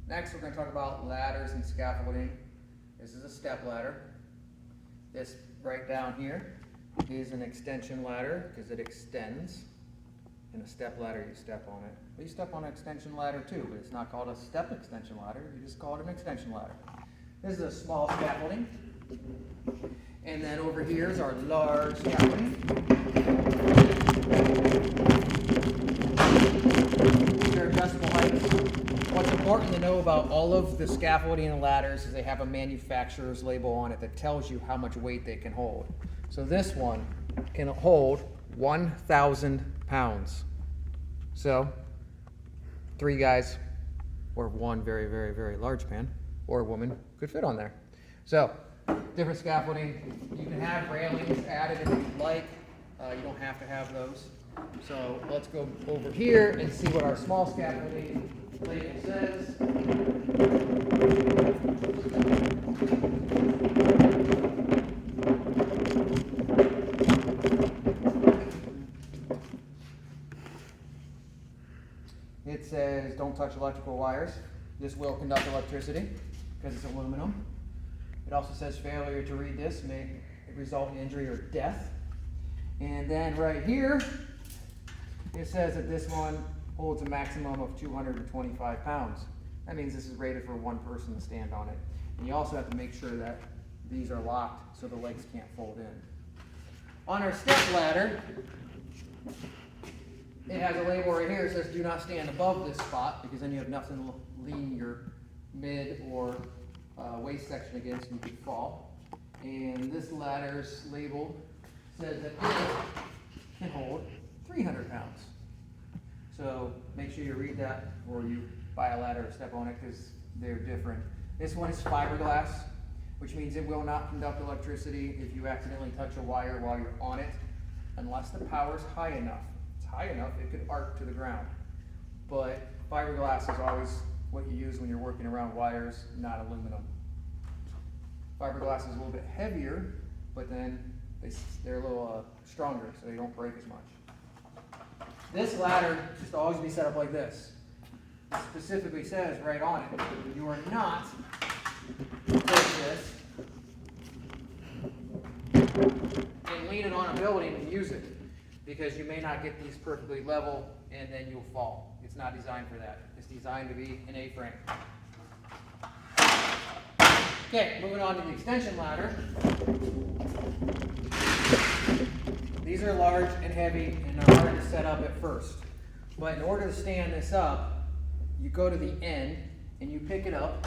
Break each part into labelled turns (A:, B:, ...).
A: Next, we're going to talk about ladders and scaffolding. This is a step ladder. This right down here is an extension ladder because it extends. In a step ladder, you step on it. Well, you step on an extension ladder too, but it's not called a step extension ladder. You just call it an extension ladder. This is a small scaffolding. And then over here is our large scaffolding. They're adjustable heights. What's important to know about all of the scaffolding and ladders is they have a manufacturer's label on it that tells you how much weight they can hold. So this one can hold 1,000 pounds. So 3 guys or one very, very, very large man or a woman could fit on there. So different scaffolding. You can have railings added if you'd like. You don't have to have those. So let's go over here and see what our small scaffolding label says. It says don't touch electrical wires. This will conduct electricity because it's aluminum. It also says failure to read this may result in injury or death. And then right here, it says that this one holds a maximum of 225 pounds. That means this is rated for one person to stand on it. And you also have to make sure that these are locked so the legs can't fold in. On our step ladder, it has a label right here that says do not stand above this spot because then you have nothing to lean your mid or waist section against and you could fall. And this ladder's label says that it can hold 300 pounds. So make sure you read that before you buy a ladder or step on it because they're different. This one is fiberglass, which means it will not conduct electricity if you accidentally touch a wire while you're on it, unless the power is high enough. If it's high enough, it could arc to the ground. But fiberglass is always what you use when you're working around wires, not aluminum. Fiberglass is a little bit heavier, but then they're a little stronger, so they don't break as much. This ladder should always be set up like this. It specifically says right on it, you are not to take this and lean it on a building and use it, because you may not get these perfectly level and then you'll fall. It's not designed for that. It's designed to be an A-frame. Okay, moving on to the extension ladder. These are large and heavy and are hard to set up at first. But in order to stand this up, you go to the end and you pick it up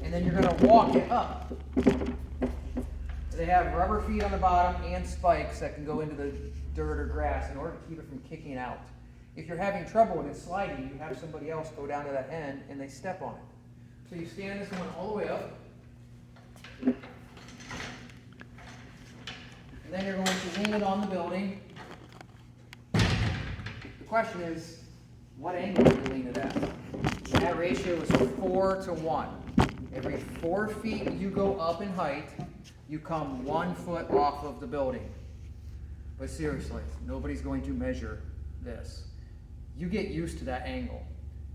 A: and then you're going to walk it up. They have rubber feet on the bottom and spikes that can go into the dirt or grass in order to keep it from kicking out. If you're having trouble with it sliding, you have somebody else go down to that end and they step on it. So you stand this one all the way up. And then you're going to lean it on the building. The question is, what angle do you lean it at? And that ratio is 4 to 1. Every 4 feet you go up in height, you come 1 foot off of the building. But seriously, nobody's going to measure this. You get used to that angle.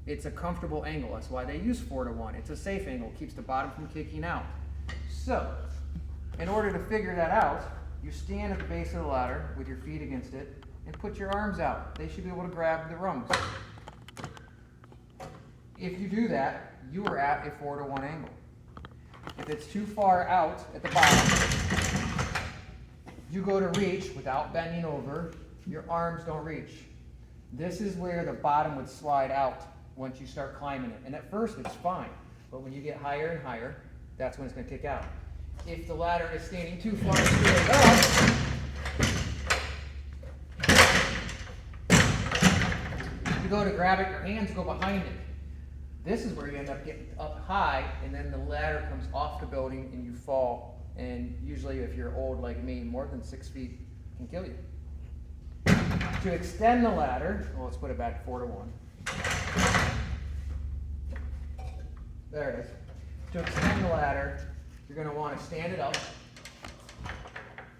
A: It's a comfortable angle. That's why they use 4 to 1. It's a safe angle. It keeps the bottom from kicking out. So, in order to figure that out, you stand at the base of the ladder with your feet against it and put your arms out. They should be able to grab the rungs. If you do that, you are at a 4 to 1 angle. If it's too far out at the bottom, you go to reach without bending over, your arms don't reach. This is where the bottom would slide out once you start climbing it. And at first it's fine, but when you get higher and higher, that's when it's going to kick out. If the ladder is standing too far straight up, you go to grab it, your hands go behind it. This is where you end up getting up high, and then the ladder comes off the building and you fall. And usually if you're old like me, more than 6 feet can kill you. To extend the ladder, well, let's put it back 4 to 1. There it is. To extend the ladder, you're going to want to stand it up,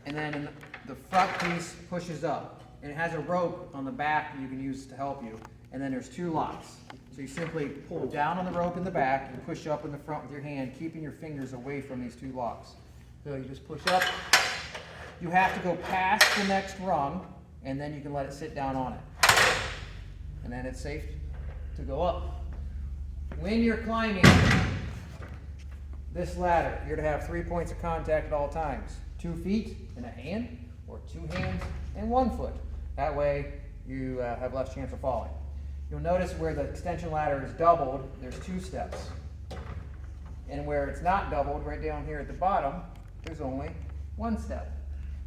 A: and then the front piece pushes up. And it has a rope on the back that you can use to help you. and then there's 2 locks. So you simply pull down on the rope in the back and push up in the front with your hand, keeping your fingers away from these 2 locks. So you just push up. You have to go past the next rung, and then you can let it sit down on it. And then it's safe to go up. When you're climbing this ladder, you're to have 3 points of contact at all times. 2 feet and a hand, or 2 hands and 1 foot. That way you have less chance of falling. You'll notice where the extension ladder is doubled, there's 2 steps. And where it's not doubled, right down here at the bottom, there's only 1 step.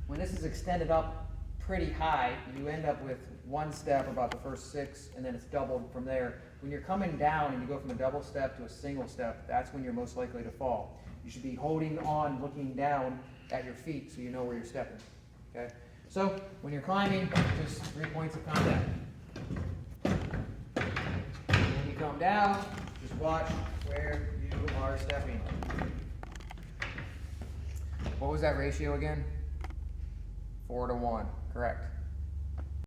A: When this is extended up pretty high, you end up with 1 step about the first 6, and then it's doubled from there. When you're coming down and you go from a double step to a single step, that's when you're most likely to fall. You should be holding on, looking down at your feet so you know where you're stepping. Okay? So when you're climbing, just 3 points of contact. When you come down, just watch where you are stepping. What was that ratio again? 4 to 1, correct.